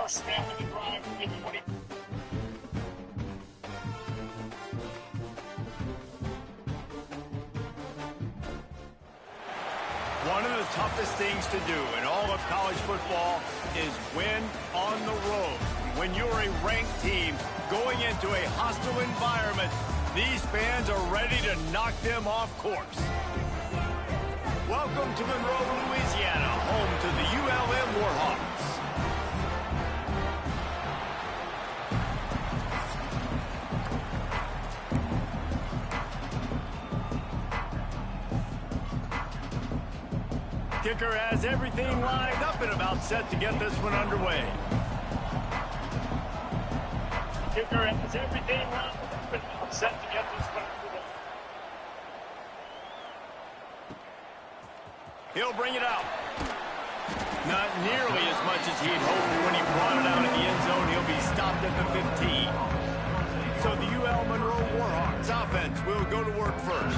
One of the toughest things to do in all of college football is win on the road. When you're a ranked team going into a hostile environment, these fans are ready to knock them off course. Welcome to Monroe, Louisiana, home to the ULM Warhawks. Kicker has everything lined up and about set to get this one underway. Kicker has everything lined up and about set to get this one underway. He'll bring it out. Not nearly as much as he'd hoped when he brought it out of the end zone. He'll be stopped at the 15. So the UL Monroe Warhawks offense will go to work first.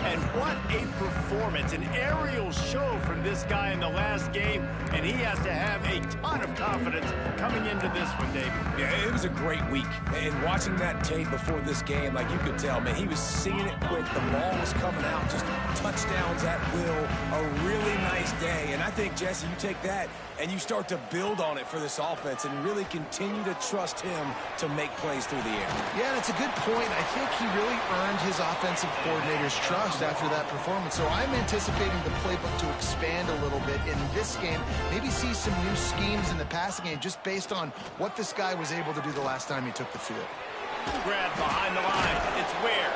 And what a performance, an aerial show from this guy in the last game, and he has to have a ton of confidence coming into this one, David. Yeah, it was a great week, and watching that tape before this game, like you could tell, man, he was seeing it quick, the ball was coming out, just touchdowns at will, a really nice day, and I think, Jesse, you take that and you start to build on it for this offense and really continue to trust him to make plays through the air. Yeah, that's a good point. I think he really earned his offensive coordinator's trust after that performance. So I'm anticipating the playbook to expand a little bit in this game, maybe see some new schemes in the passing game just based on what this guy was able to do the last time he took the field. Grab behind the line. It's Ware.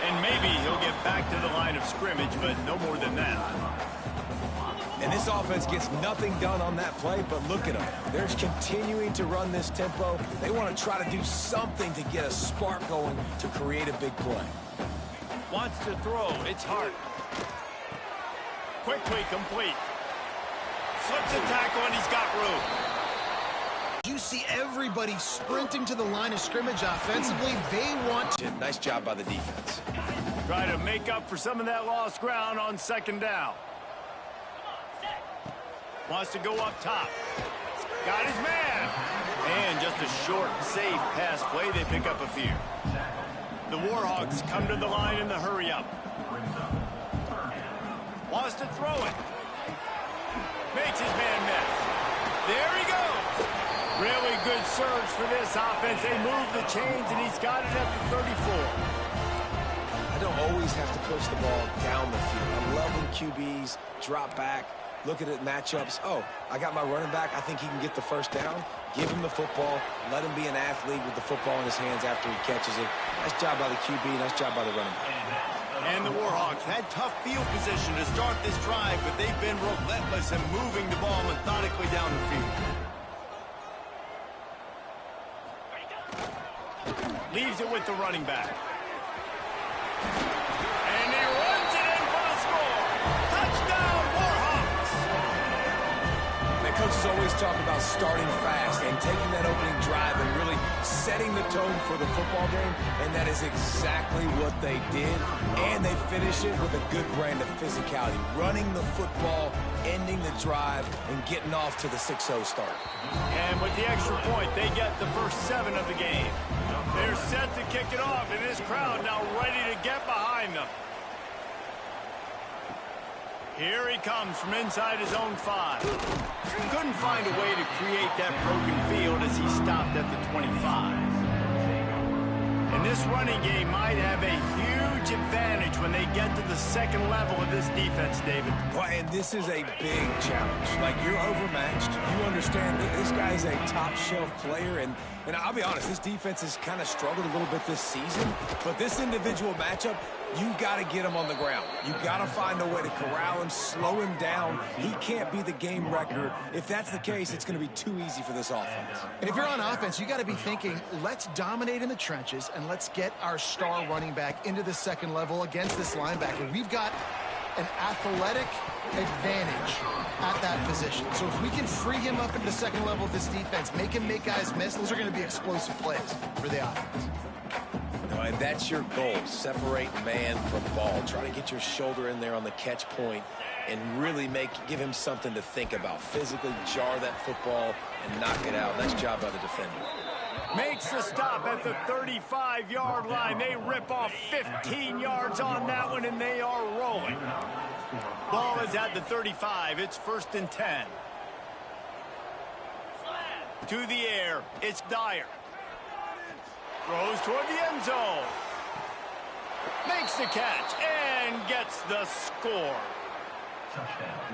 And maybe he'll get back to the line of scrimmage, but no more than that. And this offense gets nothing done on that play, but look at them. They're continuing to run this tempo. They want to try to do something to get a spark going to create a big play. Wants to throw. It's Hart. Quickly complete. Slips a tackle, and he's got room. You see everybody sprinting to the line of scrimmage offensively. They want to. Nice job by the defense. Try to make up for some of that lost ground on second down. Wants to go up top. Got his man. And just a short, safe pass play. They pick up a few. The Warhawks come to the line in the hurry-up. Wants to throw it. Makes his man miss. There he goes. Really good surge for this offense. They move the chains, and he's got it at the 34. I don't always have to push the ball down the field. I love when QBs drop back, look at it matchups. Oh, I got my running back. I think he can get the first down. Give him the football. Let him be an athlete with the football in his hands after he catches it. Nice job by the QB. Nice job by the running back. And the Warhawks had tough field position to start this drive, but they've been relentless in moving the ball methodically down the field. Leaves it with the running back. And he runs it in for the score. Touchdown, Warhawks! The coaches always talk about starting fast and taking that opening drive and really setting the tone for the football game, and that is exactly what they did. And they finish it with a good brand of physicality, running the football, ending the drive, and getting off to the 6-0 start. And with the extra point, they get the first 7 of the game. They're set to kick it off, and this crowd now ready to get behind them. Here he comes from inside his own 5. Couldn't find a way to create that broken field as he stopped at the 25. And this running game might have a huge advantage when they get to the second level of this defense, David. Well, and this is a big challenge. Like, you're overmatched. You understand that this guy is a top-shelf player, and I'll be honest, this defense has kind of struggled a little bit this season, but this individual matchup, you got to get him on the ground. You got to find a way to corral him, slow him down. He can't be the game wrecker. If that's the case, it's going to be too easy for this offense. And if you're on offense, you got to be thinking, let's dominate in the trenches and let's get our star running back into the second level against this linebacker. We've got an athletic advantage at that position. So if we can free him up into the second level of this defense, make him make guys miss, those are going to be explosive plays for the offense. No, and that's your goal. Separate man from ball. Try to get your shoulder in there on the catch point and really give him something to think about. Physically jar that football and knock it out. Nice job by the defender. Makes the stop at the 35-yard line. They rip off 15 yards on that one, and they are rolling. Ball is at the 35. It's 1st and 10. To the air, it's Dyer. Throws toward the end zone. Makes the catch and gets the score.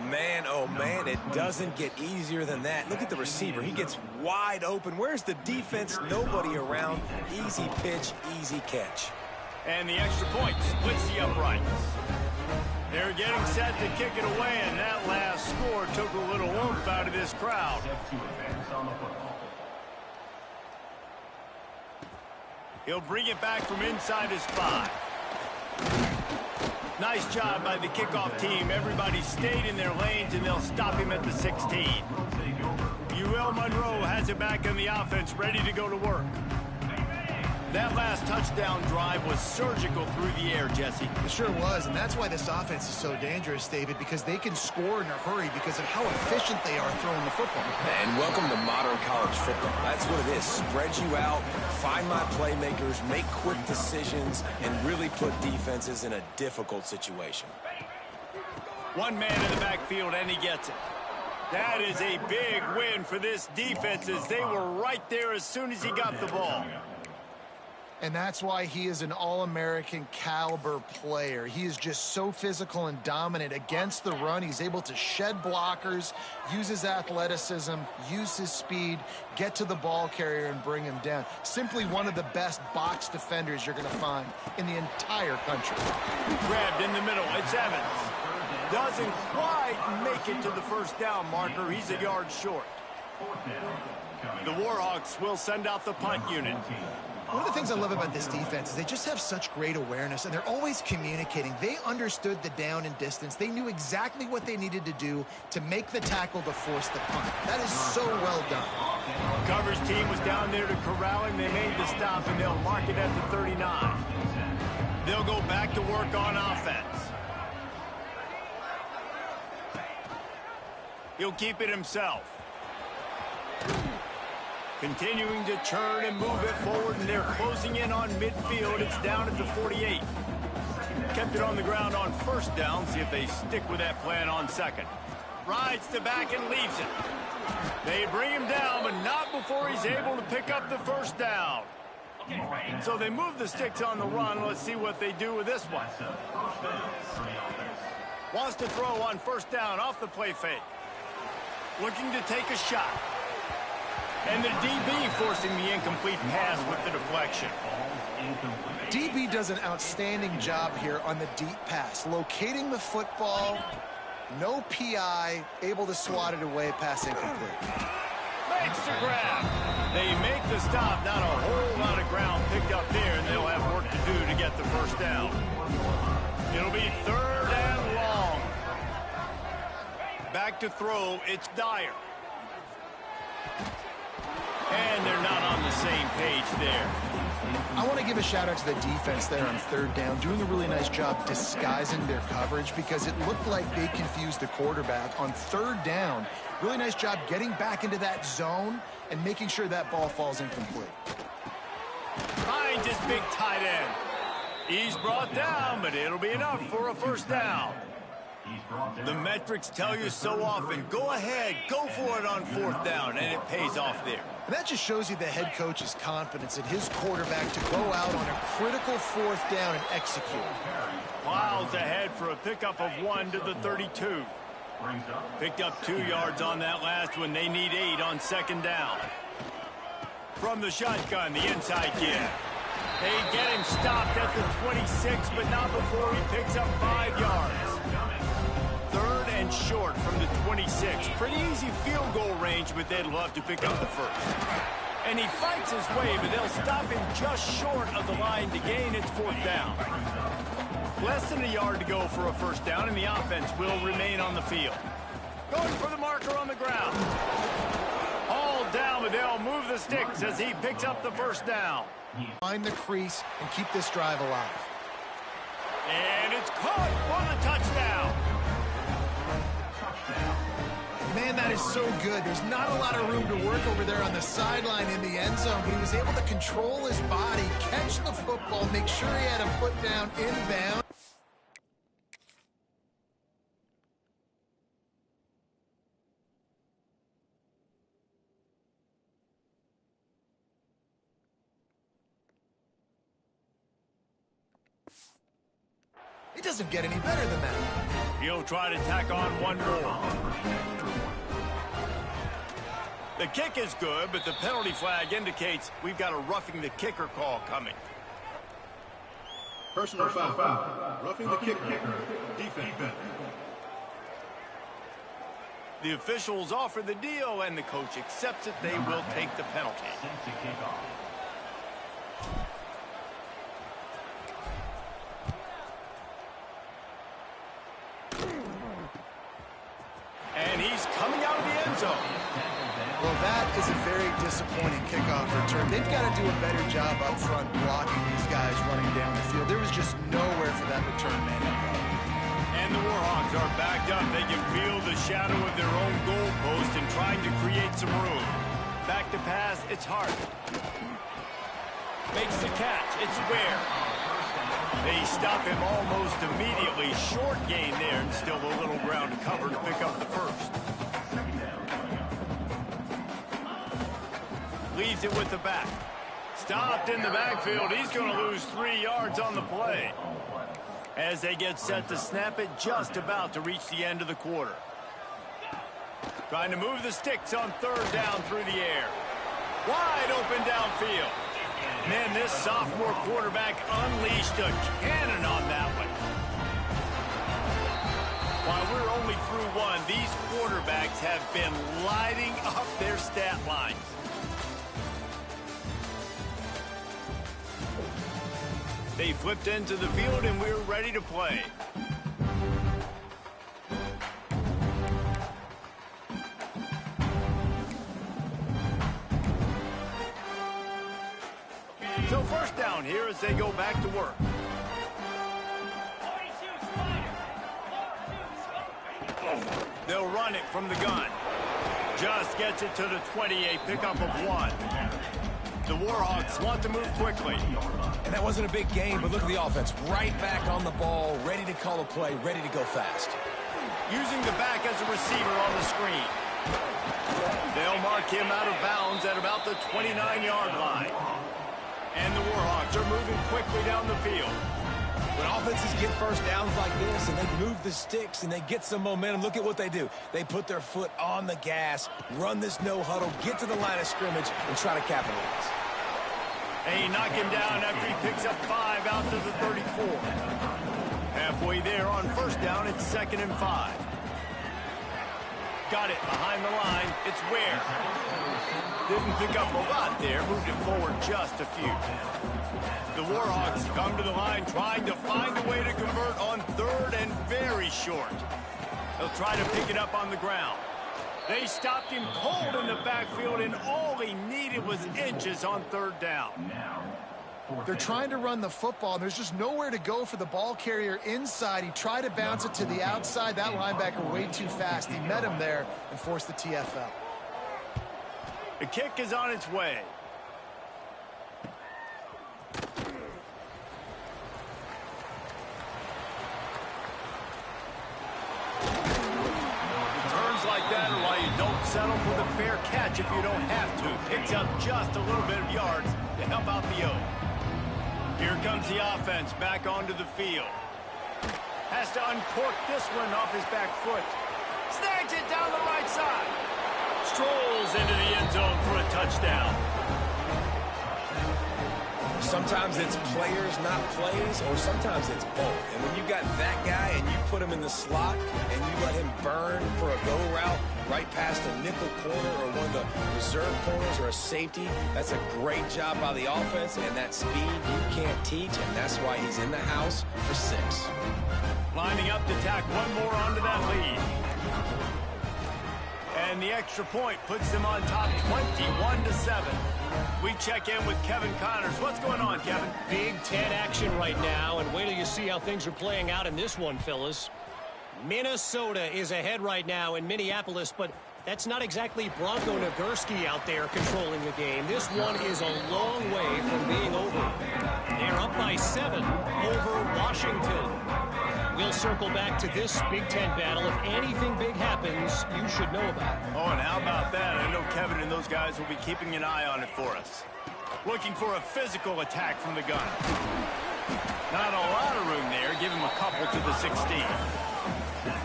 Man, oh man, it doesn't get easier than that. Look at the receiver. He gets wide open. Where's the defense? Nobody around. Easy pitch, easy catch. And the extra point splits the uprights. They're getting set to kick it away, and that last score took a little oomph out of this crowd. He'll bring it back from inside his 5. Nice job by the kickoff team. Everybody stayed in their lanes, and they'll stop him at the 16. UL Monroe has it back in the offense, ready to go to work. That last touchdown drive was surgical through the air, Jesse. It sure was, and that's why this offense is so dangerous, David, because they can score in a hurry because of how efficient they are throwing the football. And welcome to modern college football. That's what it is. Spread you out, find my playmakers, make quick decisions, and really put defenses in a difficult situation. One man in the backfield, and he gets it. That is a big win for this defense, as they were right there as soon as he got the ball. And that's why he is an All-American caliber player. He is just so physical and dominant against the run. He's able to shed blockers, use his athleticism, use his speed, get to the ball carrier and bring him down. Simply one of the best box defenders you're going to find in the entire country. Grabbed in the middle. It's Evans. Doesn't quite make it to the first down marker. He's a yard short. The Warhawks will send out the punt unit. One of the things I love about this defense is they just have such great awareness, and they're always communicating. They understood the down and distance. They knew exactly what they needed to do to make the tackle to force the punt. That is so well done. Coverage team was down there to corral him. They made the stop, and they'll mark it at the 39. They'll go back to work on offense. He'll keep it himself. Continuing to churn and move it forward, and they're closing in on midfield. It's down at the 48. Kept it on the ground on first down. See if they stick with that plan on second. Rides the back and leaves it. They bring him down, but not before he's able to pick up the first down. So they move the sticks on the run. Let's see what they do with this one. Wants to throw on first down off the play fake. Looking to take a shot. And the DB forcing the incomplete pass with the deflection. DB does an outstanding job here on the deep pass. Locating the football, no PI, able to swat it away, pass incomplete. Makes the grab. They make the stop. Not a whole lot of ground picked up there, and they'll have work to do to get the first down. It'll be 3rd and long. Back to throw, it's Dyer. And they're not on the same page there. I want to give a shout out to the defense there on 3rd down, doing a really nice job disguising their coverage because it looked like they confused the quarterback on 3rd down. Really nice job getting back into that zone and making sure that ball falls incomplete. Finds his big tight end. He's brought down, but it'll be enough for a first down. The metrics tell you so often, go ahead, go for it on 4th down, and it pays off there. And that just shows you the head coach's confidence in his quarterback to go out on a critical 4th down and execute. Miles ahead for a pickup of 1 to the 32. Picked up 2 yards on that last one. They need 8 on 2nd down. From the shotgun, the inside give. They get him stopped at the 26, but not before he picks up 5 yards. 3rd and short from the 26. Pretty easy field goal range, but they'd love to pick up the first. And he fights his way, but they'll stop him just short of the line to gain. It's 4th down. Less than a yard to go for a first down, and the offense will remain on the field. Going for the marker on the ground. All down, but they'll move the sticks as he picks up the first down. Find the crease and keep this drive alive. And it's caught for the touchdown. Man, that is so good. There's not a lot of room to work over there on the sideline in the end zone, but he was able to control his body, catch the football, make sure he had a foot down inbound. It doesn't get any better than that. He'll try to tack on one more. The kick is good, but the penalty flag indicates we've got a roughing the kicker call coming. Personal foul. Roughing the kicker. Defense. The officials offer the deal, and the coach accepts it. They will take the penalty. And he's coming out of the end zone. Well, that is a very disappointing kickoff return. They've got to do a better job up front blocking these guys running down the field. There was just nowhere for that return man to go. And the Warhawks are backed up. They can feel the shadow of their own goal post and trying to create some room. Back to pass, it's Hart. Makes the catch, it's Ware. They stop him almost immediately. Short gain there, and still a little ground to cover to pick up the first. Leaves it with the back. Stopped in the backfield. He's going to lose 3 yards on the play. As they get set to snap it, just about to reach the end of the quarter. Trying to move the sticks on third down through the air. Wide open downfield. Man, this sophomore quarterback unleashed a cannon on that one. While we're only through one, these quarterbacks have been lighting up their stat lines. They flipped into the field, and we're ready to play. So first down here as they go back to work. They'll run it from the gun. Just gets it to the 20, a pickup of 1. The Warhawks want to move quickly. And that wasn't a big game, but look at the offense. Right back on the ball, ready to call a play, ready to go fast. Using the back as a receiver on the screen. They'll mark him out of bounds at about the 29-yard line. And the Warhawks are moving quickly down the field. When offenses get first downs like this and they move the sticks and they get some momentum, look at what they do. They put their foot on the gas, run this no huddle, get to the line of scrimmage, and try to capitalize. They knock him down after he picks up 5 out to the 34. Halfway there on first down, it's 2nd and 5. Got it behind the line. It's Ware. Didn't pick up a lot there. Moved it forward just a few. The Warhawks come to the line trying to find a way to convert on third and very short. They'll try to pick it up on the ground. They stopped him cold in the backfield, and all he needed was inches on third down. They're trying to run the football, and there's just nowhere to go for the ball carrier inside. He tried to bounce it to the outside. That linebacker way too fast. He met him there and forced the TFL. The kick is on its way. Returns like that are why you don't settle for the fair catch if you don't have to. Picks up just a little bit of yards to help out the O. Here comes the offense back onto the field. Has to uncork this one off his back foot. Snags it down the right side. Strolls into the end zone for a touchdown. Sometimes it's players, not plays, or sometimes it's both. And when you got that guy and you put him in the slot and you let him burn for a go route right past a nickel corner or one of the reserve corners or a safety, that's a great job by the offense, and that speed you can't teach, and that's why he's in the house for 6. Lining up to tack one more onto that lead. And the extra point puts them on top 21-7. We check in with Kevin Connors. What's going on, Kevin? Big Ten action right now, and wait till you see how things are playing out in this one, fellas. Minnesota is ahead right now in Minneapolis, but that's not exactly Bronco Nagurski out there controlling the game. This one is a long way from being over. They're up by 7 over Washington. We'll circle back to this Big Ten battle. If anything big happens, you should know about it. Oh, and how about that? I know Kevin and those guys will be keeping an eye on it for us. Looking for a physical attack from the gun. Not a lot of room there. Give him a couple to the 16.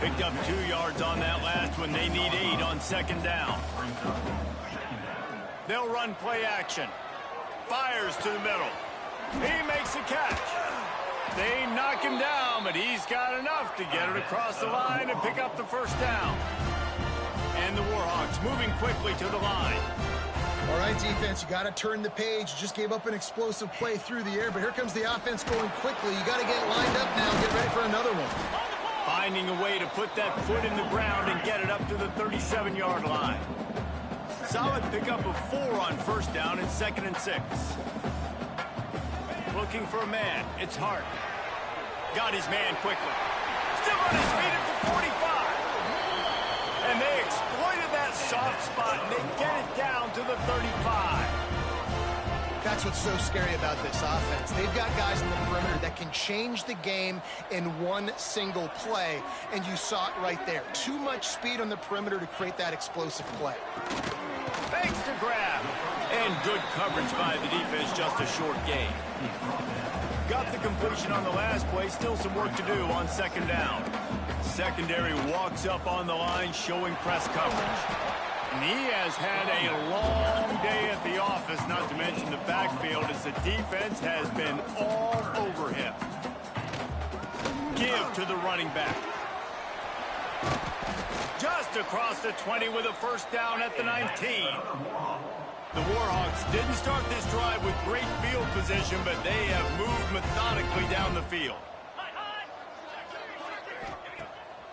Picked up 2 yards on that last one. They need 8 on second down. They'll run play action. Fires to the middle. He makes a catch. They knock him down, but he's got enough to get it across the line and pick up the first down. And the Warhawks moving quickly to the line. All right, defense, you got to turn the page. You just gave up an explosive play through the air, but here comes the offense going quickly. You got to get lined up now and get ready for another one. Finding a way to put that foot in the ground and get it up to the 37-yard line. Solid pickup of 4 on first down and 2nd and 6. Looking for a man. It's Hart. Got his man quickly. Still on his feet at the 45. And they exploited that soft spot, and they get it down to the 35. That's what's so scary about this offense. They've got guys in the perimeter that can change the game in one single play, and you saw it right there. Too much speed on the perimeter to create that explosive play. Thanks to grab. And good coverage by the defense, just a short gain. Got the completion on the last play, still some work to do on second down. Secondary walks up on the line, showing press coverage. And he has had a long day at the office, not to mention the backfield, as the defense has been all over him. Give to the running back. Just across the 20 with a first down at the 19. The Warhawks didn't start this drive with great field position, but they have moved methodically down the field.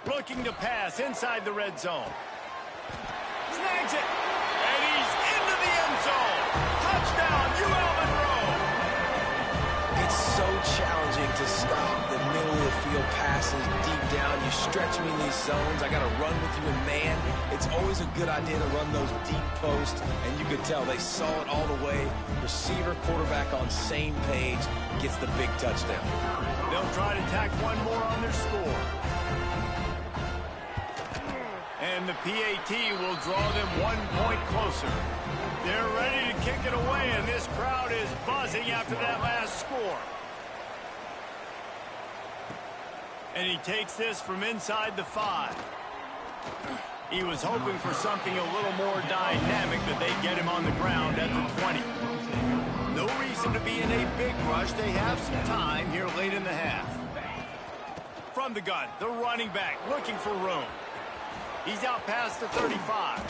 Looking to pass inside the red zone. Snags it, and he's into the end zone. Touchdown, UL Monroe. It's so challenging to stop the middle of the field passes deep down. You stretch me in these zones. I got to run with you in man. It's always a good idea to run those deep posts, and you could tell they saw it all the way. Receiver, quarterback on same page, gets the big touchdown. They'll try to tack one more on their score. And the PAT will draw them 1 point closer. They're ready to kick it away, and this crowd is buzzing after that last score. And he takes this from inside the 5. He was hoping for something a little more dynamic, that they get him on the ground at the 20. No reason to be in a big rush. They have some time here late in the half. From the gun, the running back looking for room. He's out past the 35.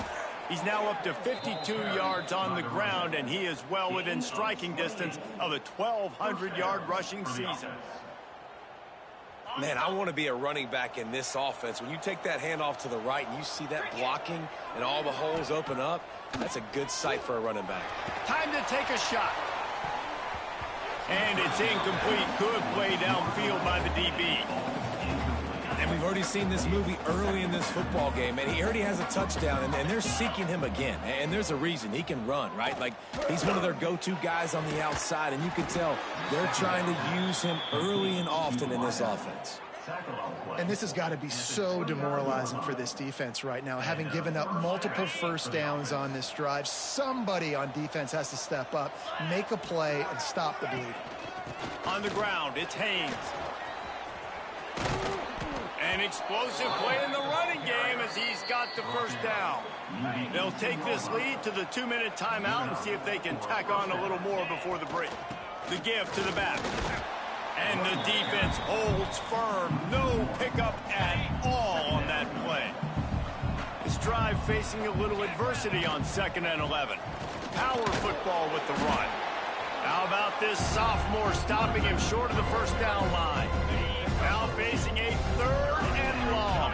He's now up to 52 yards on the ground, and he is well within striking distance of a 1,200-yard rushing season. Man, I want to be a running back in this offense. When you take that handoff to the right and you see that blocking and all the holes open up, that's a good sight for a running back. Time to take a shot. And it's incomplete. Good play downfield by the DB. And we've already seen this movie early in this football game, and he already has a touchdown, and they're seeking him again. And there's a reason. He can run, right? Like, he's one of their go-to guys on the outside, and you can tell they're trying to use him early and often in this offense. And this has got to be so demoralizing for this defense right now. Having given up multiple first downs on this drive, somebody on defense has to step up, make a play, and stop the bleed. On the ground, it's Haynes. An explosive play in the running game as he's got the first down. They'll take this lead to the 2-minute timeout and see if they can tack on a little more before the break. The give to the back. And the defense holds firm. No pickup at all on that play. This drive facing a little adversity on 2nd and 11. Power football with the run. How about this sophomore stopping him short of the first down line? Now facing a 3rd and long.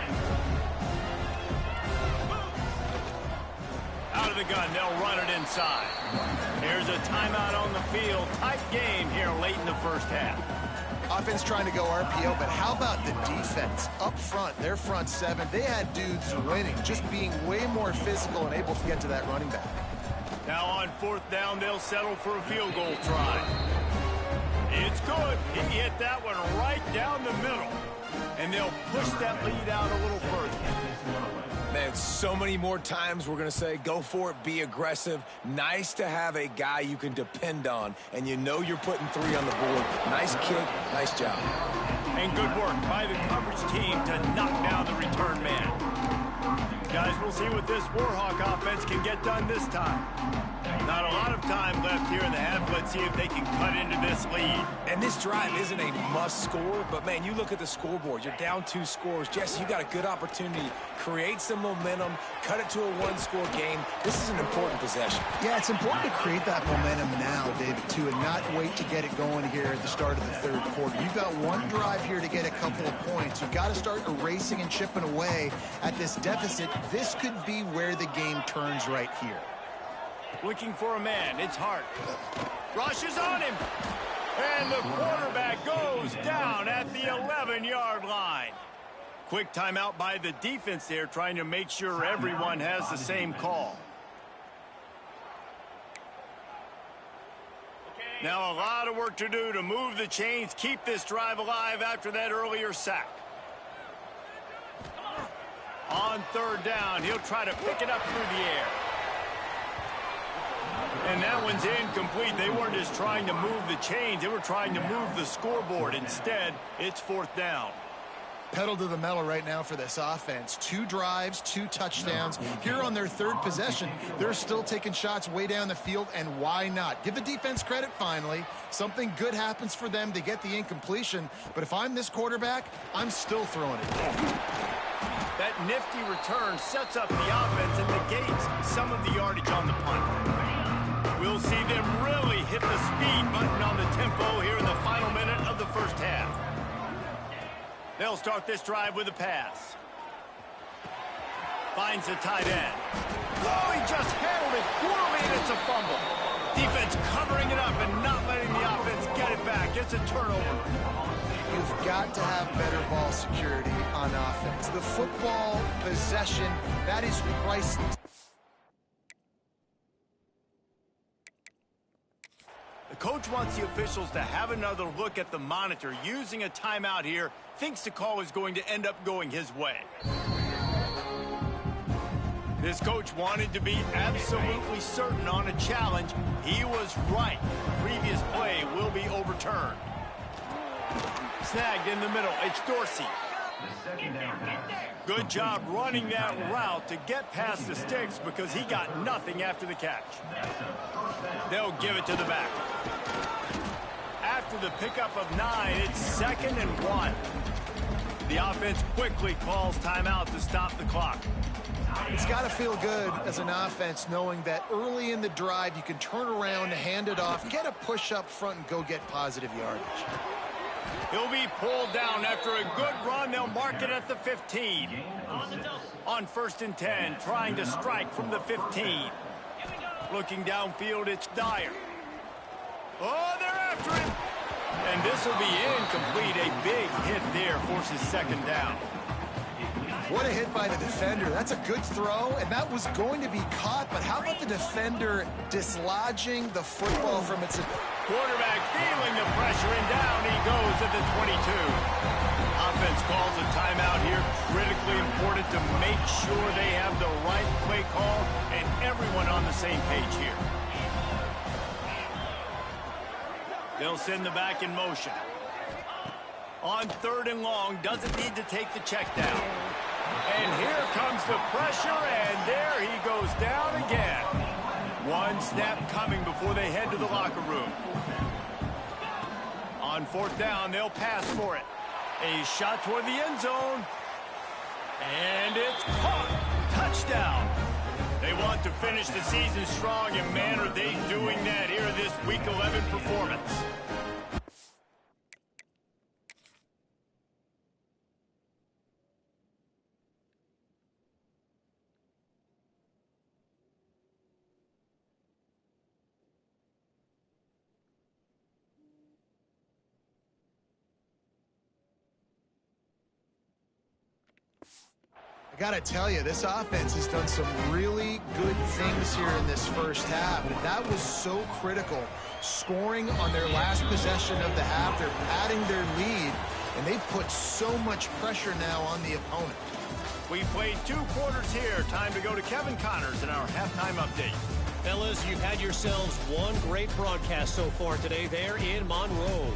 out of the gun. They'll run it inside. Here's a timeout on the field. Tight game here late in the first half. Offense trying to go RPO, but how about the defense? Up front, their front seven, they had dudes winning, just being way more physical and able to get to that running back. Now on fourth down, they'll settle for a field goal try. It's good. He hit that one right down the middle. And they'll push that lead out a little further. Man, so many more times we're going to say, go for it, be aggressive. Nice to have a guy you can depend on, and you know you're putting 3 on the board. Nice kick, nice job. And good work by the coverage team to knock down the return man. Guys, we'll see what this Warhawk offense can get done this time. Not a lot of time left here in the half. Let's see if they can cut into this lead. And this drive isn't a must score, but man, you look at the scoreboard. You're down 2 scores. Jesse, you got a good opportunity. Create some momentum, cut it to a 1-score game. This is an important possession. Yeah, it's important to create that momentum now, David, too, and not wait to get it going here at the start of the third quarter. You've got one drive here to get a couple of points. You've got to start erasing and chipping away at this deficit. This could be where the game turns right here. Looking for a man. It's Hart. Rushes on him. And the quarterback goes down at the 11-yard line. Quick timeout by the defense there, trying to make sure everyone has the same call. Now a lot of work to do to move the chains, keep this drive alive after that earlier sack. On third down, he'll try to pick it up through the air. And that one's incomplete. They weren't just trying to move the chains. They were trying to move the scoreboard. Instead, it's fourth down. Pedal to the metal right now for this offense. 2 drives, 2 touchdowns. Here on their third possession, they're still taking shots way down the field, and why not? Give the defense credit finally. Something good happens for them. They get the incompletion. But if I'm this quarterback, I'm still throwing it. That nifty return sets up the offense and negates some of the yardage on the punt. We'll see them really hit the speed button on the tempo here in the final minute of the first half. They'll start this drive with a pass. Finds the tight end. Oh, he just handled it poorly, and it's a fumble. Defense covering it up and not letting the offense get it back. It's a turnover. You've got to have better ball security on offense. The football possession, that is priceless. The coach wants the officials to have another look at the monitor. Using a timeout here, thinks the call is going to end up going his way. This coach wanted to be absolutely certain on a challenge. He was right. The previous play will be overturned. Snagged in the middle. It's Dorsey. Good job running that route to get past the sticks because he got nothing after the catch. They'll give it to the back. After the pickup of 9, it's 2nd and 1. The offense quickly calls timeout to stop the clock. It's got to feel good as an offense knowing that early in the drive you can turn around, hand it off, get a push up front, and go get positive yardage. He'll be pulled down after a good run. They'll mark it at the 15. On 1st and 10, trying to strike from the 15. Looking downfield, it's Dyer. Oh, they're after him. And this will be incomplete. A big hit there forces 2nd down. What a hit by the defender. That's a good throw, and that was going to be caught, but how about the defender dislodging the football from its... Quarterback feeling the pressure, and down he goes at the 22. Offense calls a timeout here. Critically important to make sure they have the right play call and everyone on the same page here. They'll send the back in motion. On 3rd and long, doesn't need to take the check down. And here comes the pressure, and there he goes down again. One snap coming before they head to the locker room. On 4th down, they'll pass for it. A shot toward the end zone. And it's caught. Touchdown. They want to finish the season strong, and man, are they doing that here in this Week 11 performance. got to tell you, this offense has done some really good things here in this first half. And that was so critical. Scoring on their last possession of the half. They're padding their lead, and they've put so much pressure now on the opponent. We played 2 quarters here. Time to go to Kevin Connors in our halftime update. Fellas, you've had yourselves one great broadcast so far today there in Monroe.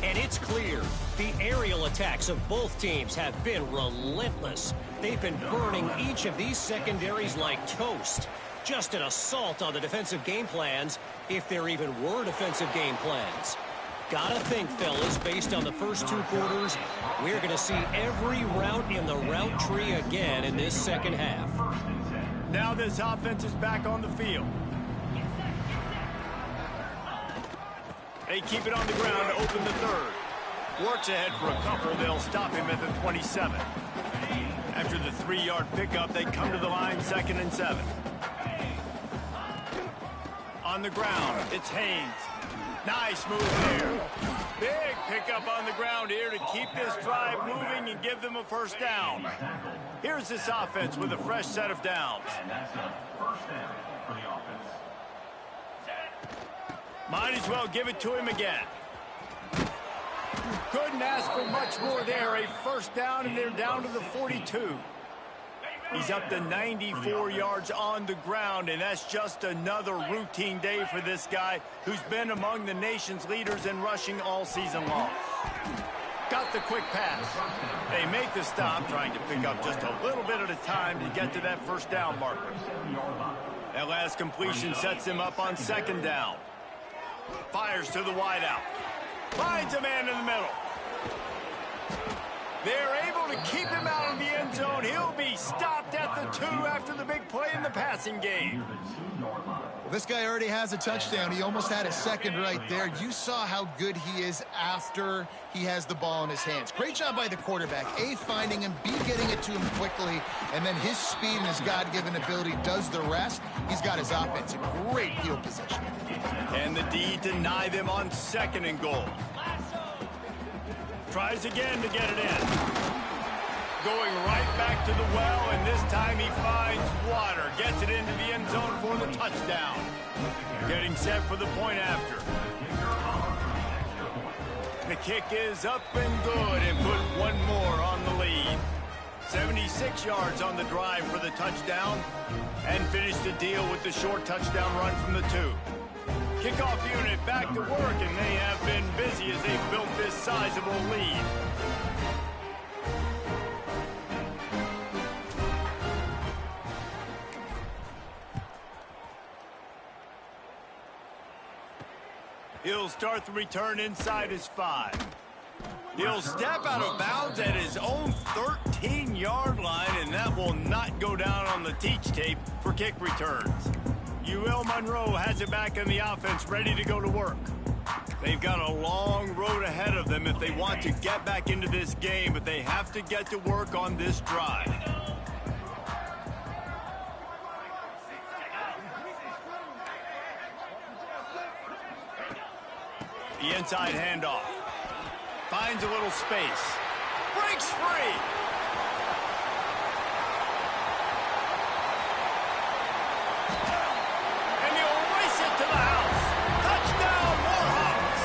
And it's clear the aerial attacks of both teams have been relentless. They've been burning each of these secondaries like toast. Just an assault on the defensive game plans, if there even were defensive game plans. Gotta think, fellas, based on the first 2 quarters, we're going to see every route in the route tree again in this second half. Now this offense is back on the field. They keep it on the ground to open the third. Works ahead for a couple. They'll stop him at the 27. After the 3-yard pickup, they come to the line 2nd and 7. On the ground, it's Haynes. Nice move there. Big pickup on the ground here to keep this drive moving and give them a first down. Here's this offense with a fresh set of downs. Might as well give it to him again. Couldn't ask for much more there. A first down, and they're down to the 42. He's up to 94 yards on the ground, and that's just another routine day for this guy who's been among the nation's leaders in rushing all season long. Got the quick pass. They make the stop, trying to pick up just a little bit at a time to get to that first down marker. That last completion sets him up on 2nd down. Fires to the wideout. Finds a man in the middle. They're able to keep him out in the end zone. He'll be stopped at the 2 after the big play in the passing game. This guy already has a touchdown. He almost had a second right there. You saw how good he is after he has the ball in his hands. Great job by the quarterback. A, finding him, B, getting it to him quickly, and then his speed and his God-given ability does the rest. He's got his offense in great field position. And the D deny them on 2nd and goal. Tries again to get it in. Going right back to the well, and this time he finds water. Gets it into the end zone for the touchdown. Getting set for the point after. The kick is up and good, and put one more on the lead. 76 yards on the drive for the touchdown, and finished the deal with the short touchdown run from the 2. Kickoff unit back to work, and they have been busy as they've built this sizable lead. He'll start the return inside his 5. He'll step out of bounds at his own 13-yard line, and that will not go down on the teach tape for kick returns. UL Monroe has it back in the offense, ready to go to work. They've got a long road ahead of them if they want to get back into this game, but they have to get to work on this drive. The inside handoff. Finds a little space. Breaks free. And he'll race it to the house. Touchdown, Warhawks.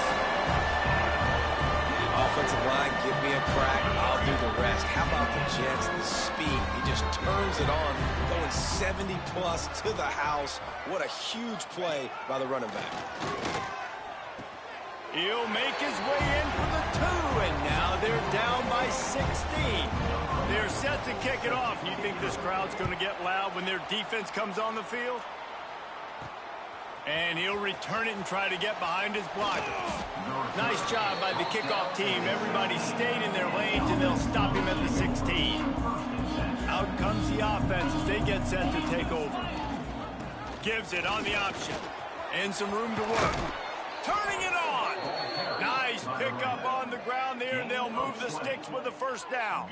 Offensive line, give me a crack. I'll do the rest. How about the Jets, the speed? He just turns it on, going 70-plus to the house. What a huge play by the running back. He'll make his way in for the 2, and now they're down by 16. They're set to kick it off. You think this crowd's going to get loud when their defense comes on the field? And he'll return it and try to get behind his blockers. Nice job by the kickoff team. Everybody stayed in their lanes, and they'll stop him at the 16. Out comes the offense as they get set to take over. Gives it on the option. And some room to work. Turning it on. Nice pickup on the ground there, and they'll move the sticks with a first down.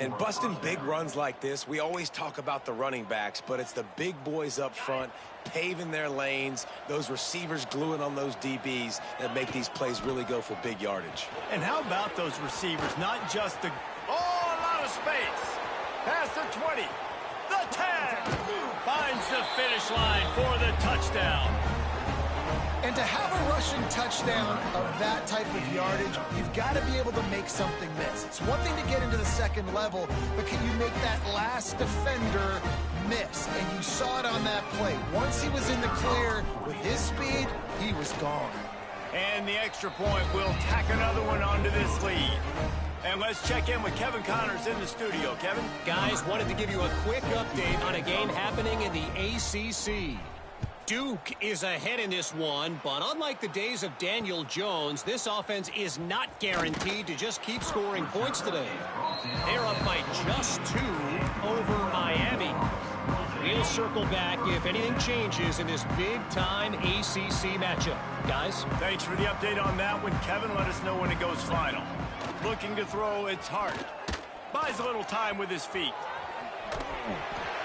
And busting big runs like this, we always talk about the running backs, but it's the big boys up front, paving their lanes, those receivers gluing on those DBs that make these plays really go for big yardage. And how about those receivers? Not just the... Oh, a lot of space. Past the 20. The 10. Finds the finish line for the touchdown. And to have a rushing touchdown of that type of yardage, you've got to be able to make something miss. It's one thing to get into the second level, but can you make that last defender miss? And you saw it on that play. Once he was in the clear with his speed, he was gone. And the extra point will tack another one onto this lead. And let's check in with Kevin Connors in the studio. Kevin? Guys, wanted to give you a quick update on a game happening in the ACC. Duke is ahead in this one, but unlike the days of Daniel Jones, this offense is not guaranteed to just keep scoring points today. They're up by just 2 over Miami. We'll circle back if anything changes in this big-time ACC matchup. Guys? Thanks for the update on that one, Kevin. Let us know when it goes final. Looking to throw, it's hard. Buys a little time with his feet.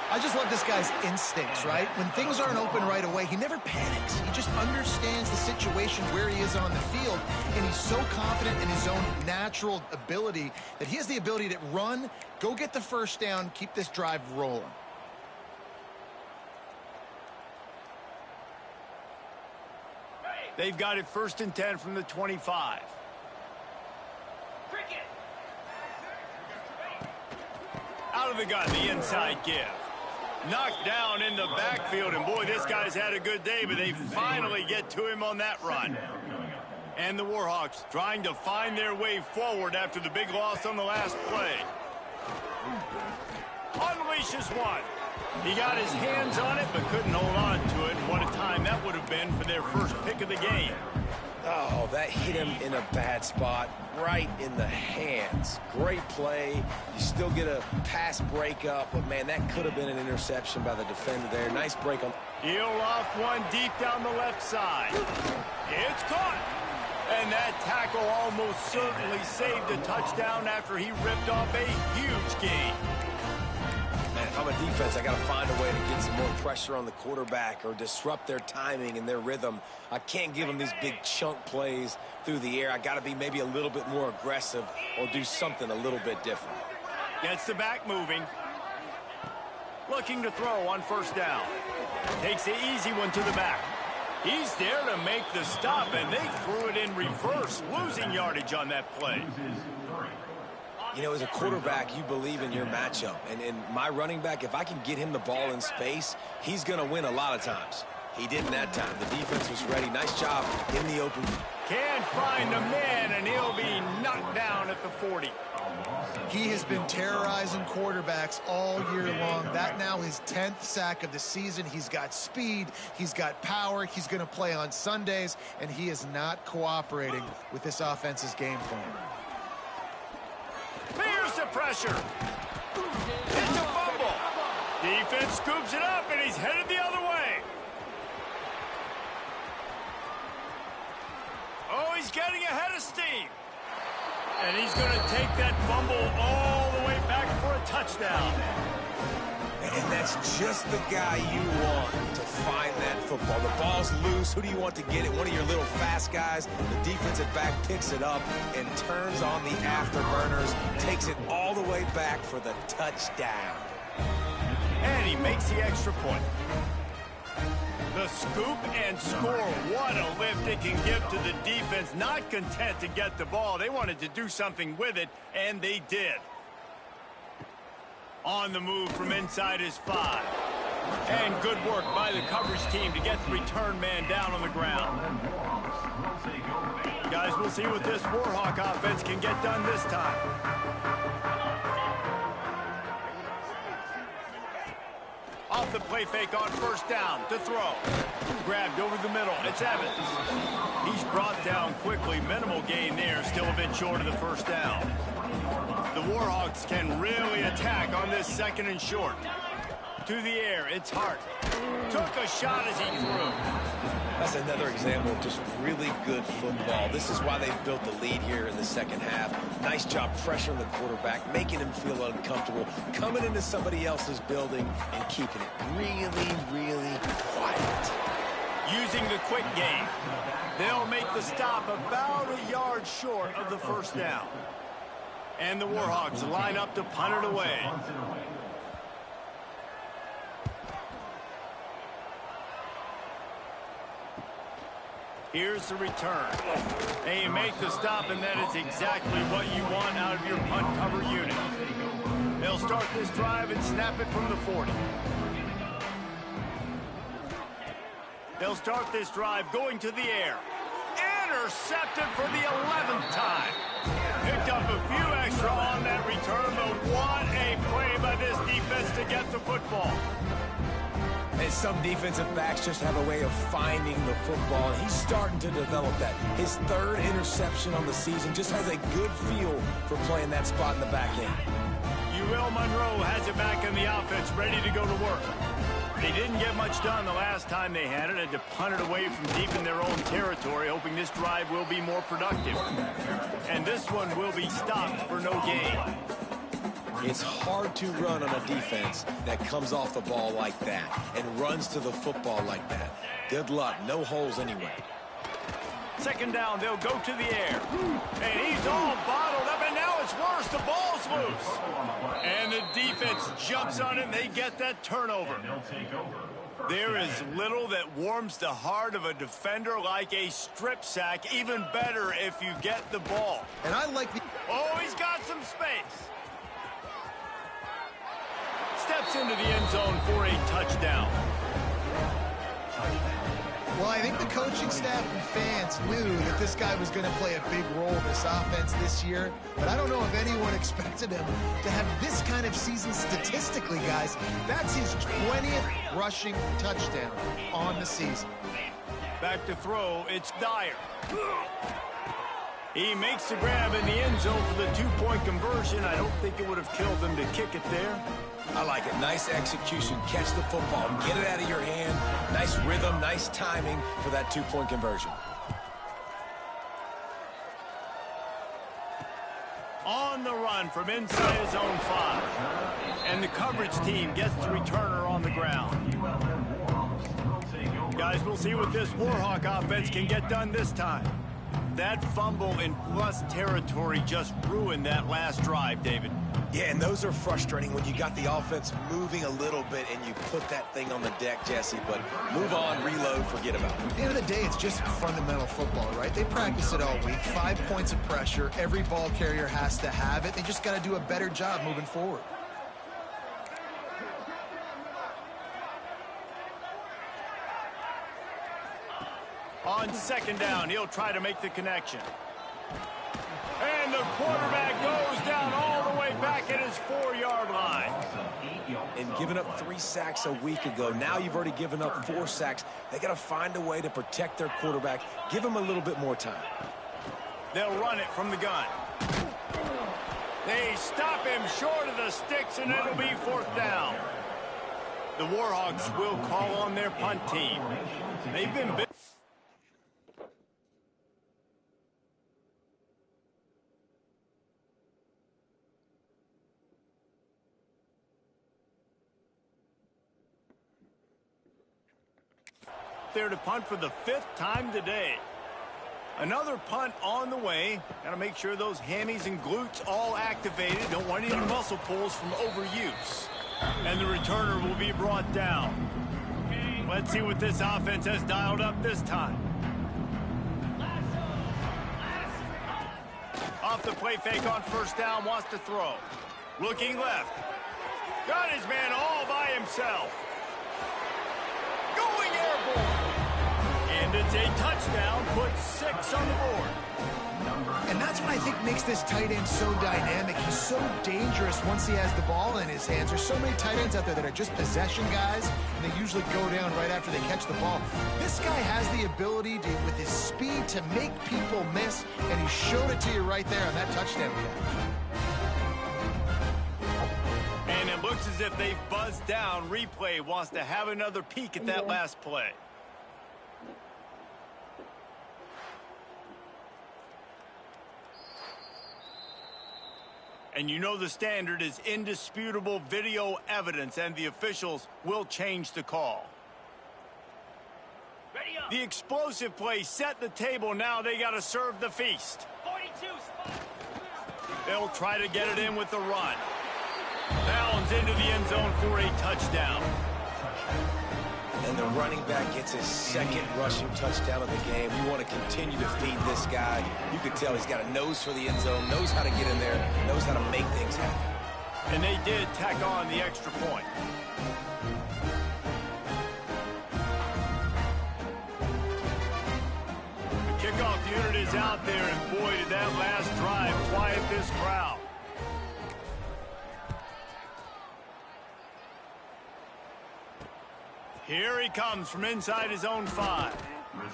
I just love this guy's instincts, right? When things aren't open right away, he never panics. He just understands the situation where he is on the field, and he's so confident in his own natural ability that he has the ability to run, go get the first down, keep this drive rolling. They've got it 1st and 10 from the 25. Out of the gun, the inside give. Knocked down in the backfield, and boy, this guy's had a good day, but they finally get to him on that run. And the Warhawks trying to find their way forward after the big loss on the last play. Unleashes one. He got his hands on it, but couldn't hold on to it. What a time that would have been for their first pick of the game. Oh, that hit him in a bad spot, right in the hands. Great play. You still get a pass breakup, but, man, that could have been an interception by the defender there. Nice break on. He'll loft one deep down the left side. It's caught. And that tackle almost certainly saved a touchdown after he ripped off a huge gain. Man, if I'm a defense, I got to find a way to get some more pressure on the quarterback or disrupt their timing and their rhythm. I can't give them these big chunk plays through the air. I got to be maybe a little bit more aggressive or do something a little bit different. Gets the back moving. Looking to throw on 1st down. Takes the easy one to the back. He's there to make the stop, and they threw it in reverse, losing yardage on that play. You know, as a quarterback, you believe in your matchup. And my running back, if I can get him the ball in space, he's going to win a lot of times. He didn't that time. The defense was ready. Nice job in the open. Can't find a man, and he'll be knocked down at the 40. He has been terrorizing quarterbacks all year long. That now his 10th sack of the season. He's got speed. He's got power. He's going to play on Sundays, and he is not cooperating with this offense's game plan. Here's the pressure. It's a fumble. Defense scoops it up, and he's headed the other way. Oh, he's getting ahead of steam. And he's going to take that fumble all the way back for a touchdown. And that's just the guy you want to find that football. The ball's loose. Who do you want to get it? One of your little fast guys. The defensive back picks it up and turns on the afterburners, takes it all the way back for the touchdown. And he makes the extra point. The scoop and score. What a lift it can give to the defense. Not content to get the ball. They wanted to do something with it, and they did. On the move from inside his 5. And good work by the coverage team to get the return man down on the ground. Guys, we'll see what this Warhawk offense can get done this time. Off the play fake on 1st down to throw. Grabbed over the middle. It's Evans. He's brought down quickly. Minimal gain there. Still a bit short of the 1st down. The Warhawks can really attack on this 2nd and short. To the air. It's Hart. Took a shot as he threw. That's another example of just really good football. This is why they've built the lead here in the 2nd half. Nice job pressuring the quarterback, making him feel uncomfortable, coming into somebody else's building and keeping it really, really quiet. Using the quick game. They'll make the stop about a yard short of the 1st down. And the Warhawks line up to punt it away. Here's the return. And you make the stop, and that is exactly what you want out of your punt cover unit. They'll start this drive and snap it from the 40. They'll start this drive going to the air. Intercepted for the 11th time. Picked up a few extra on that return, but what a play by this defense to get the football. And some defensive backs just have a way of finding the football, and he's starting to develop that. His third interception on the season, just has a good feel for playing that spot in the back end. UL Monroe has it back in the offense, ready to go to work. They didn't get much done the last time they had it, to punt it away from deep in their own territory, hoping this drive will be more productive. And this one will be stopped for no gain. It's hard to run on a defense that comes off the ball like that and runs to the football like that. Good luck. No holes anyway. Second down, they'll go to the air. And he's all bottled up, and now it's worse. The ball's loose. And the defense jumps on it, and they get that turnover. There is little that warms the heart of a defender like a strip sack. Even better if you get the ball. And I like the... Oh, he's got some space. Steps into the end zone for a touchdown. Well, I think the coaching staff and fans knew that this guy was going to play a big role in this offense this year, but I don't know if anyone expected him to have this kind of season statistically, guys. That's his 20th rushing touchdown on the season. Back to throw, it's Dyer. He makes the grab in the end zone for the two-point conversion. I don't think it would have killed them to kick it there. I like it. Nice execution. Catch the football. Get it out of your hand. Nice rhythm, nice timing for that two-point conversion. On the run from inside his own 5. And the coverage team gets the returner on the ground. Guys, we'll see what this Warhawk offense can get done this time. That fumble in plus territory just ruined that last drive, David. Yeah, and those are frustrating when you got the offense moving a little bit and you put that thing on the deck, Jesse. But move on, reload, forget about it. At the end of the day, it's just fundamental football, right? They practice it all week. 5 points of pressure. Every ball carrier has to have it. They just got to do a better job moving forward. On second down, he'll try to make the connection. And the quarterback goes down all the way back at his 4-yard line. And giving up 3 sacks a week ago, now you've already given up 4 sacks. They got to find a way to protect their quarterback. Give him a little bit more time. They'll run it from the gun. They stop him short of the sticks, and it'll be 4th down. The Warhawks will call on their punt team. They've been big. There to punt for the 5th time today. Another punt on the way. Got to make sure those hammies and glutes all activated. Don't want any muscle pulls from overuse. And the returner will be brought down. Let's see what this offense has dialed up this time. Off the play fake on 1st down, wants to throw. Looking left. Got his man all by himself. Going airborne. And it's a touchdown, puts 6 on the board. And that's what I think makes this tight end so dynamic. He's so dangerous once he has the ball in his hands. There's so many tight ends out there that are just possession guys, and they usually go down right after they catch the ball. This guy has the ability to, with his speed, to make people miss, and he showed it to you right there on that touchdown catch. And it looks as if they've buzzed down. Replay wants to have another peek at that last play. And you know the standard is indisputable video evidence, and the officials will change the call. The explosive play set the table. Now they got to serve the feast. 42 spot. They'll try to get it in with the run. Bounds into the end zone for a touchdown. And the running back gets his second rushing touchdown of the game. You want to continue to feed this guy. You can tell he's got a nose for the end zone, knows how to get in there, knows how to make things happen. And they did tack on the extra point. The kickoff unit is out there, and boy, did that last drive quiet this crowd. Here he comes from inside his own 5.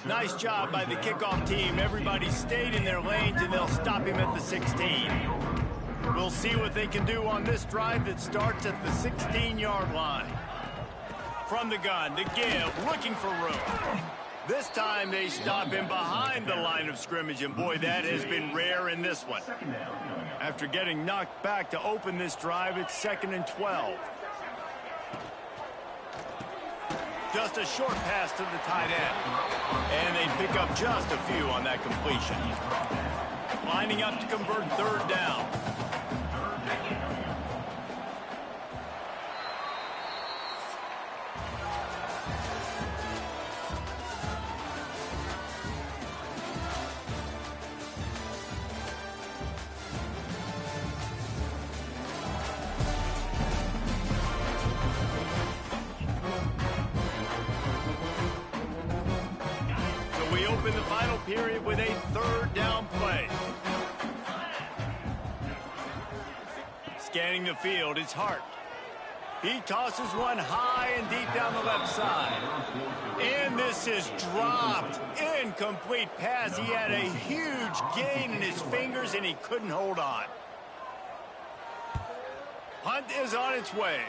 Nice job by the kickoff team. Everybody stayed in their lanes, and they'll stop him at the 16. We'll see what they can do on this drive that starts at the 16-yard line. From the gun, the give, looking for room. This time they stop him behind the line of scrimmage, and boy, that has been rare in this one. After getting knocked back to open this drive, it's 2nd and 12. Just a short pass to the tight end. And they pick up just a few on that completion. Lining up to convert 3rd down. In the final period with a 3rd down play. Scanning the field, it's Hart. He tosses one high and deep down the left side. And this is dropped. Incomplete pass. He had a huge gain in his fingers, and he couldn't hold on. Hunt is on its way.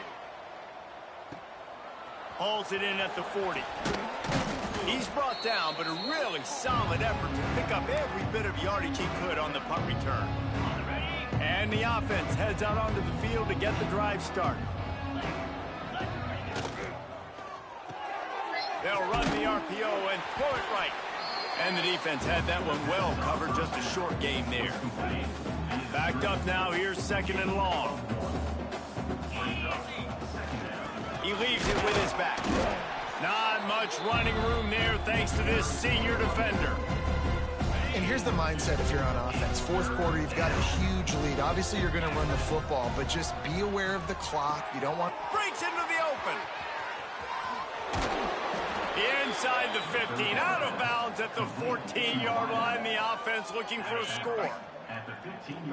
Hauls it in at the 40. He's brought down, but a really solid effort to pick up every bit of yardage he could on the punt return. And the offense heads out onto the field to get the drive started. They'll run the RPO and throw it right. And the defense had that one well covered, just a short game there. Backed up now, here's 2nd and long. He leaves it with his back. Not much running room there thanks to this senior defender. And here's the mindset if you're on offense. 4th quarter, you've got a huge lead. Obviously, you're going to run the football, but just be aware of the clock. You don't want... Breaks into the open. Inside the 15, out of bounds at the 14-yard line. The offense looking for a score.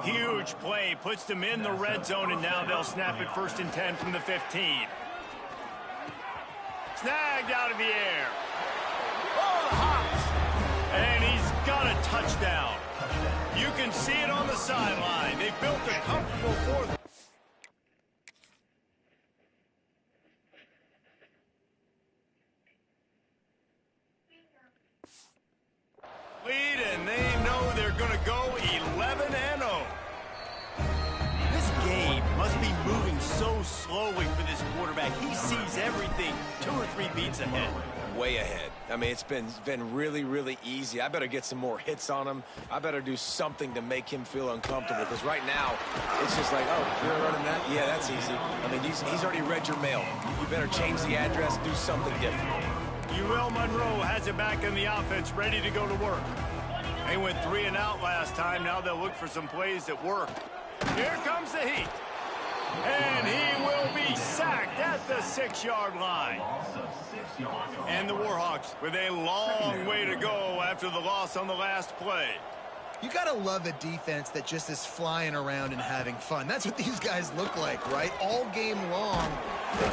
Huge play, puts them in the red zone, and now they'll snap it 1st and 10 from the 15. Snagged out of the air. Oh, the hops. And he's got a touchdown. You can see it on the sideline. They built a comfortable 4th. Lead, and they know they're going to go 11-0. This game must be moving so slowly for this quarterback. He sees everything 2 or 3 beats ahead. Way ahead. I mean, it's been really, really easy. I better get some more hits on him. I better do something to make him feel uncomfortable, because right now, it's just like, oh, you're running that? Yeah, that's easy. I mean, he's already read your mail. You better change the address, do something different. UL Monroe has it back in the offense, ready to go to work. They went 3 and out last time. Now they'll look for some plays that work. Here comes the heat. And he will be sacked at the 6-yard line. And the Warhawks with a long way to go after the loss on the last play. You got to love a defense that just is flying around and having fun. That's what these guys look like, right? All game long,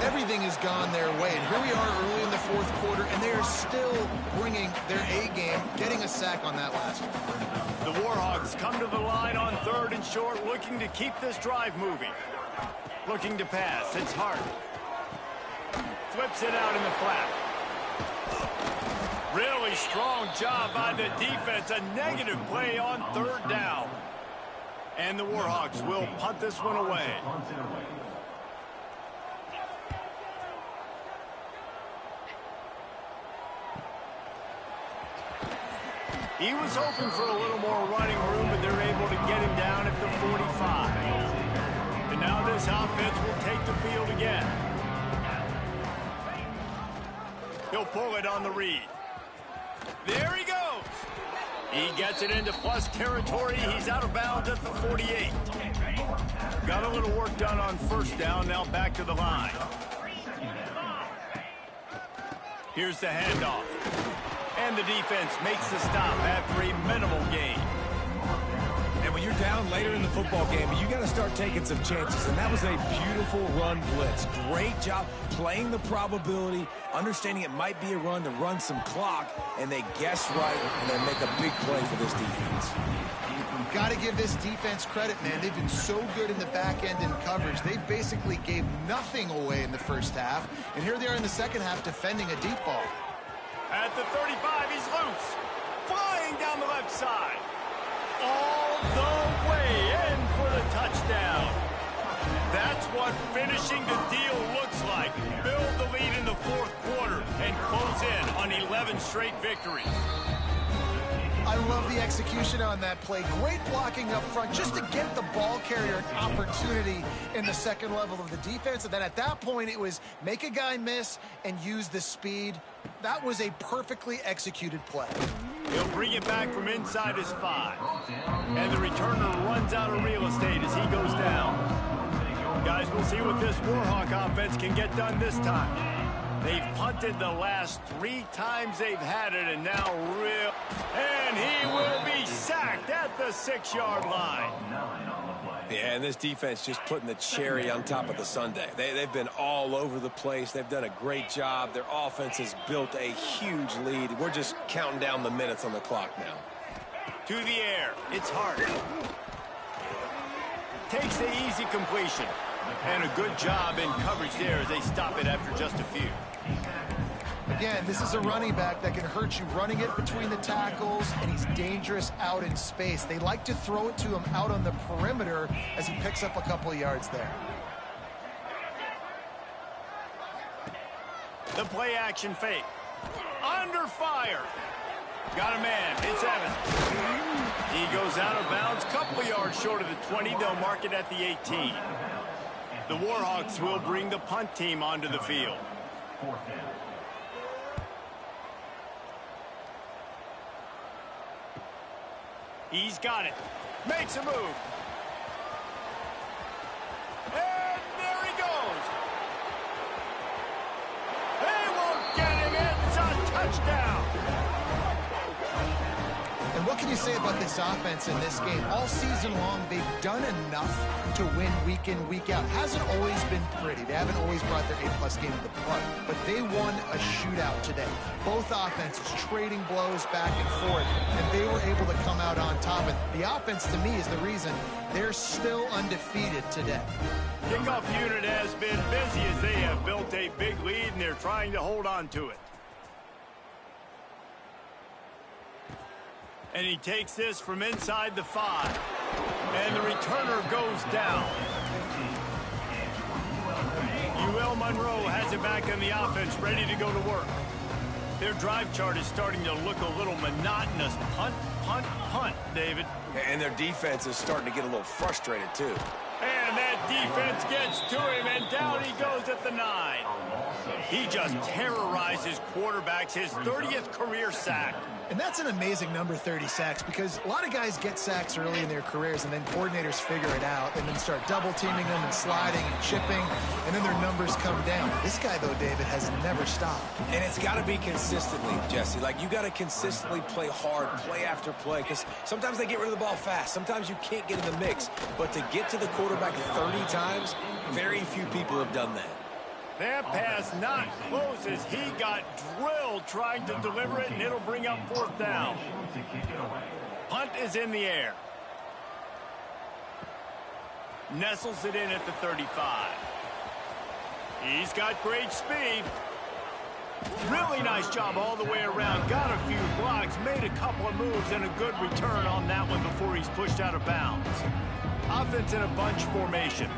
everything has gone their way. And here we are early in the 4th quarter, and they are still bringing their A game, getting a sack on that last one. The Warhawks come to the line on 3rd and short, looking to keep this drive moving. Looking to pass. It's Hart. Flips it out in the flat. Really strong job by the defense. A negative play on 3rd down. And the Warhawks will punt this one away. He was hoping for a little more running room, but they're able to get him down at the 45. And now this offense will take the field again. He'll pull it on the read. There he goes. He gets it into plus territory. He's out of bounds at the 48. Got a little work done on first down. Now back to the line. Here's the handoff. And the defense makes the stop after a minimal gain. And when you're down later in the football game, you got to start taking some chances. And that was a beautiful run blitz. Great job playing the probability, understanding it might be a run to run some clock, and they guess right, and they make a big play for this defense. Got to give this defense credit, man. They've been so good in the back end in coverage. They basically gave nothing away in the first half. And here they are in the second half defending a deep ball. At the 35, he's loose. Flying down the left side. All the way in for the touchdown. That's what finishing the deal looks like. Build the lead in the fourth quarter and close in on 11 straight victories. I love the execution on that play. Great blocking up front just to get the ball carrier an opportunity in the second level of the defense. And then at that point, it was make a guy miss and use the speed. That was a perfectly executed play. He'll bring it back from inside his 5. And the returner runs out of real estate as he goes down. Guys, we'll see what this Warhawk offense can get done this time. They've punted the last 3 times they've had it, and now and he will be sacked at the 6-yard line. Yeah, and this defense just putting the cherry on top of the sundae. They've been all over the place. They've done a great job. Their offense has built a huge lead. We're just counting down the minutes on the clock now. To the air. It's Hart. Takes the easy completion. And a good job in coverage there as they stop it after just a few. Again, this is a running back that can hurt you running it between the tackles, and he's dangerous out in space. They like to throw it to him out on the perimeter as he picks up a couple of yards there. The play action fake. Under fire. Got a man. It's Evans. He goes out of bounds, couple yards short of the 20. They'll mark it at the 18. The Warhawks will bring the punt team onto the field. He's got it. Makes a move. And there he goes. They won't get him. It's a touchdown. And what can you say about this offense in this game? All season long, they've done enough to win week in, week out. Hasn't always been pretty. They haven't always brought their A-plus game to the park. But they won a shootout today. Both offenses trading blows back and forth, and they were able to come out on top. And the offense, to me, is the reason they're still undefeated today. Kickoff unit has been busy as they have built a big lead, and they're trying to hold on to it. And he takes this from inside the 5. And the returner goes down. UL Monroe has it back on the offense, ready to go to work. Their drive chart is starting to look a little monotonous. Punt, punt, punt, David. And their defense is starting to get a little frustrated, too. And that defense gets to him, and down he goes at the 9. He just terrorizes quarterbacks, his 30th career sack. And that's an amazing number, 30 sacks, because a lot of guys get sacks early in their careers, and then coordinators figure it out and then start double-teaming them and sliding and chipping, and then their numbers come down. This guy, though, David, has never stopped. And it's got to be consistently, Jesse. Like, you got to consistently play hard, play after play, because sometimes they get rid of the ball fast. Sometimes you can't get in the mix. But to get to the quarterback 30 times, very few people have done that. That pass not close as he got drilled trying to deliver it, and it'll bring up 4th down. Punt is in the air. Nestles it in at the 35. He's got great speed. Really nice job all the way around. Got a few blocks, made a couple of moves, and a good return on that one before he's pushed out of bounds. Offense in a bunch formation.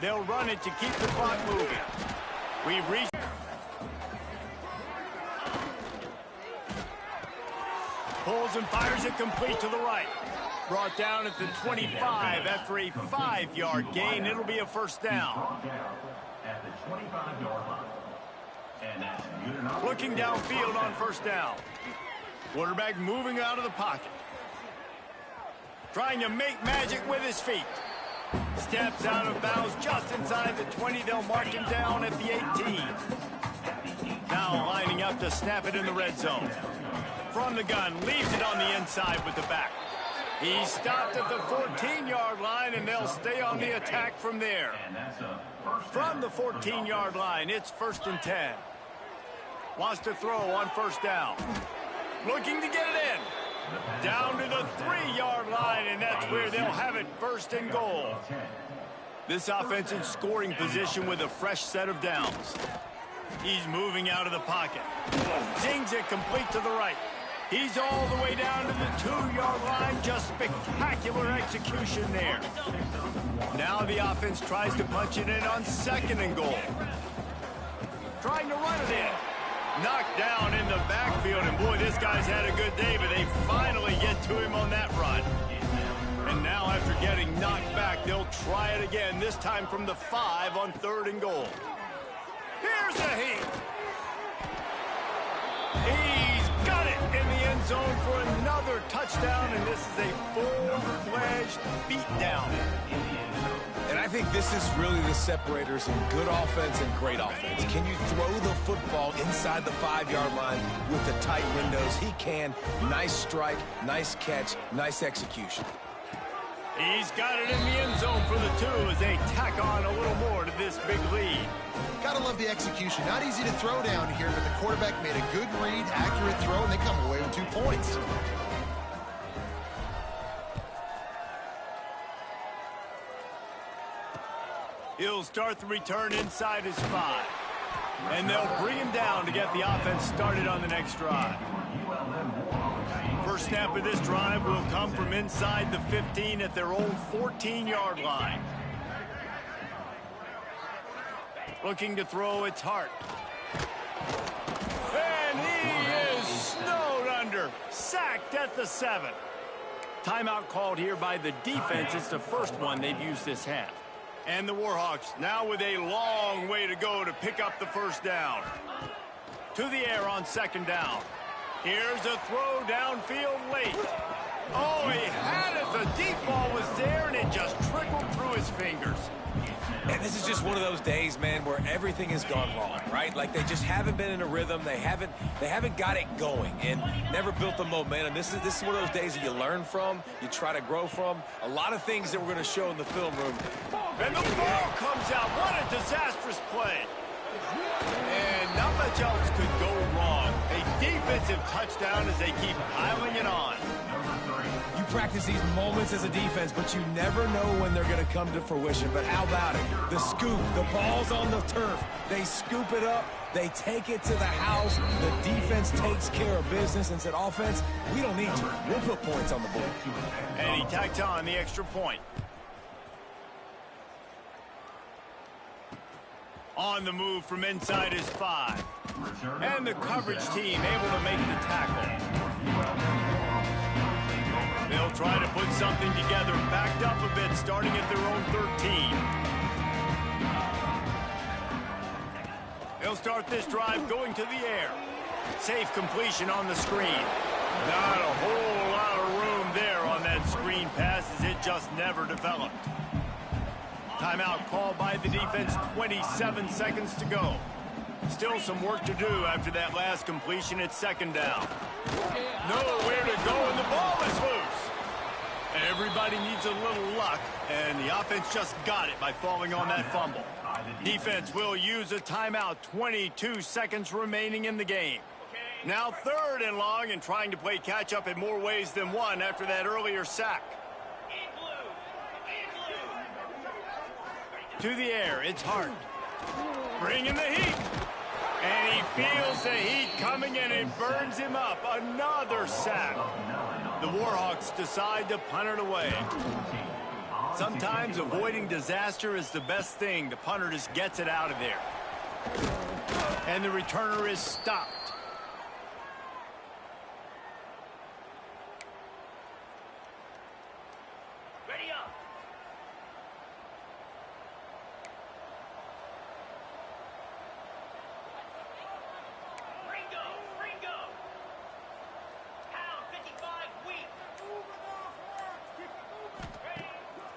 They'll run it to keep the clock moving. We've reached. Pulls and fires it complete to the right. Brought down at the 25 after a 5-yard gain. It'll be a first down. At the 25-yard line. And that's good enough. Looking downfield on first down. Quarterback moving out of the pocket. Trying to make magic with his feet. Steps out of bounds just inside the 20. They'll mark him down at the 18. Now lining up to snap it in the red zone. From the gun, leaves it on the inside with the back. He stopped at the 14-yard line, and they'll stay on the attack from there. From the 14-yard line, it's 1st and 10. Wants to throw on first down. Looking to get it in. Down to the 3-yard line, and that's where they'll have it, 1st and goal. This offense in scoring position with a fresh set of downs. He's moving out of the pocket. Zings it complete to the right. He's all the way down to the 2-yard line. Just spectacular execution there. Now the offense tries to punch it in on 2nd and goal. Trying to run it in. Knocked down in the backfield, and boy, this guy's had a good day, but they finally get to him on that run. And now after getting knocked back, they'll try it again, this time from the 5 on 3rd and goal. Here's a heat. He's got it in the end zone for another touchdown, and this is a full-fledged beatdown. And I think this is really the separators in good offense and great offense. Can you throw the football inside the 5-yard line with the tight windows? He can. Nice strike, nice catch, nice execution. He's got it in the end zone for the 2 as they tack on a little more to this big lead. Gotta love the execution. Not easy to throw down here, but the quarterback made a good read, accurate throw, and they come away with 2 points. He'll start the return inside his 5. And they'll bring him down to get the offense started on the next drive. First snap of this drive will come from inside the 15 at their own 14-yard line. Looking to throw, it's Hart. And he is snowed under. Sacked at the 7. Timeout called here by the defense. It's the first one they've used this half. And the Warhawks now with a long way to go to pick up the first down. To the air on 2nd down. Here's a throw downfield late. Oh, he had it. The deep ball was there, and it just trickled through his fingers. And this is just one of those days, man, where everything has gone wrong, right? Like they just haven't been in a rhythm. They haven't got it going and never built the momentum. This is one of those days that you learn from, you try to grow from. A lot of things that we're going to show in the film room. And the ball comes out. What a disastrous play. And not much else could go wrong. A defensive touchdown as they keep piling it on. You practice these moments as a defense, but you never know when they're going to come to fruition. But how about it? The scoop, the ball's on the turf. They scoop it up. They take it to the house. The defense takes care of business and said, offense, we don't need you. We'll put points on the board. And he tacked on the extra point. On the move from inside his 5. And the coverage team able to make the tackle. They'll try to put something together, backed up a bit, starting at their own 13. They'll start this drive going to the air. Safe completion on the screen. Not a whole lot of room there on that screen pass as it just never developed. Timeout called by the defense, 27 seconds to go. Still some work to do after that last completion at 2nd down. Nowhere to go, and the ball is loose. Everybody needs a little luck, and the offense just got it by falling on that fumble. Defense will use a timeout, 22 seconds remaining in the game. Now 3rd and long, and trying to play catch-up in more ways than one after that earlier sack. To the air, it's Hart. Bringing the heat. And he feels the heat coming in and burns him up. Another sack. The Warhawks decide to punt it away. Sometimes avoiding disaster is the best thing. The punter just gets it out of there. And the returner is stopped.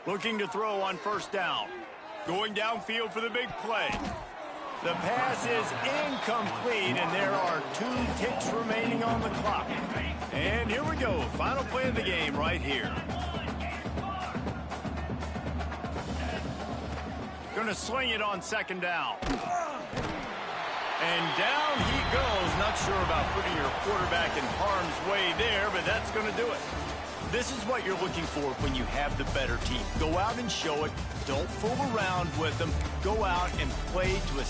Looking to throw on first down. Going downfield for the big play. The pass is incomplete, and there are 2 ticks remaining on the clock. And here we go. Final play of the game right here. Going to swing it on second down. And down he goes. Not sure about putting your quarterback in harm's way there, but that's going to do it. This is what you're looking for when you have the better team. Go out and show it. Don't fool around with them. Go out and play to a